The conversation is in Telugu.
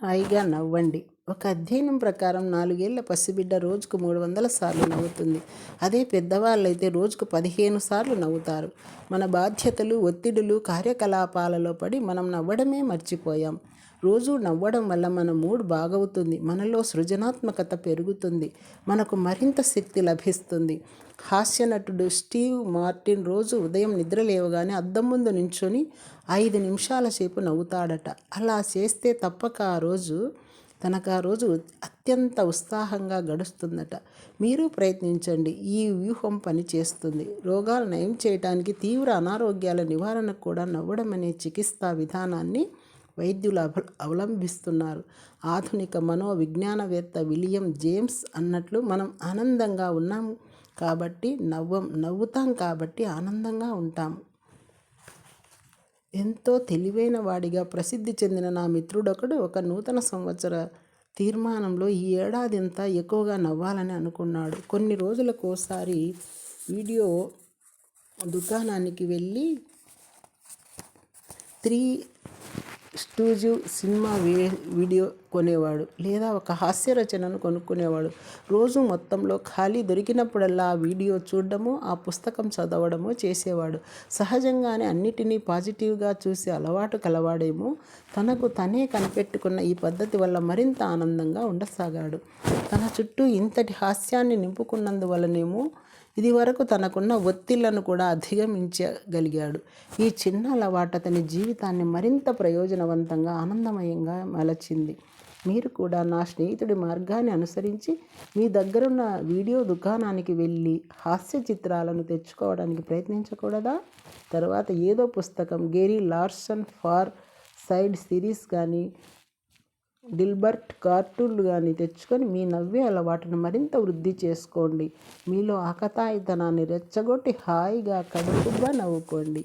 హాయిగా నవ్వండి. ఒక అధ్యయనం ప్రకారం 4 ఏళ్ల పసిబిడ్డ రోజుకు 300 సార్లు నవ్వుతుంది. అదే పెద్దవాళ్ళైతే రోజుకు 15 సార్లు నవ్వుతారు. మన బాధ్యతలు, ఒత్తిడులు, కార్యకలాపాలలో పడి మనం నవ్వడమే మర్చిపోయాం. రోజు నవ్వడం వల్ల మన మూడ్ బాగవుతుంది. మనలో సృజనాత్మకత పెరుగుతుంది. మనకు మరింత శక్తి లభిస్తుంది. హాస్య నటుడు స్టీవ్ మార్టిన్ రోజు ఉదయం నిద్ర లేవగానే అద్దం ముందు నించొని 5 నిమిషాల సేపు నవ్వుతాడట. అలా చేస్తే తప్పక తనకు ఆ రోజు అత్యంత ఉత్సాహంగా గడుస్తుందట. మీరు ప్రయత్నించండి. ఈ వ్యూహం పనిచేస్తుంది. రోగాలు నయం చేయడానికి, తీవ్ర అనారోగ్యాల నివారణకు కూడా నవ్వడం అనే చికిత్సా విధానాన్ని వైద్యులు అవలంబిస్తున్నారు. ఆధునిక మనోవిజ్ఞానవేత్త విలియం జేమ్స్ అన్నట్లు, మనం ఆనందంగా ఉన్నాం కాబట్టి నవ్వుతాం కాబట్టి ఆనందంగా ఉంటాం. ఎంతో తెలివైన వాడిగా ప్రసిద్ధి చెందిన నా మిత్రుడొకడు ఒక నూతన సంవత్సర తీర్మానంలో ఈ ఏడాదంతా ఎక్కువగా నవ్వాలని అనుకున్నాడు. కొన్ని రోజులకోసారి వీడియో దుకాణానికి వెళ్ళి 3 స్టూజ్ సినిమా వీడియో కొనేవాడు, లేదా ఒక హాస్య రచనను కొనుక్కునేవాడు. రోజు మొత్తంలో ఖాళీ దొరికినప్పుడల్లా ఆ వీడియో చూడడమో, ఆ పుస్తకం చదవడమో చేసేవాడు. సహజంగానే అన్నిటినీ పాజిటివ్గా చూసే అలవాటు కలవాడేమో. తనకు తనే కనిపెట్టుకున్న ఈ పద్ధతి వల్ల మరింత ఆనందంగా ఉండసాగాడు. తన చుట్టూ ఇంతటి హాస్యాన్ని నింపుకున్నందువల్లనేమో ఇదివరకు తనకున్న ఒత్తిళ్లను కూడా అధిగమించగలిగాడు. ఈ చిన్న అలవాటు అతని జీవితాన్ని మరింత ప్రయోజనవంతంగా, ఆనందమయంగా మలచింది. మీరు కూడా నా స్నేహితుడి మార్గాన్ని అనుసరించి మీ దగ్గరున్న వీడియో దుకాణానికి వెళ్ళి హాస్య చిత్రాలను తెచ్చుకోవడానికి ప్రయత్నించకూడదా? తర్వాత ఏదో పుస్తకం, Gary Larson Far Side series కానీ, డిల్బర్ట్ కార్టూన్లు కానీ తెచ్చుకొని మీ నవ్వే అలవాటును మరింత వృద్ధి చేసుకోండి. మీలో ఆకతాయితనాన్ని రెచ్చగొట్టి హాయిగా కడుపుబ్బా నవ్వుకోండి.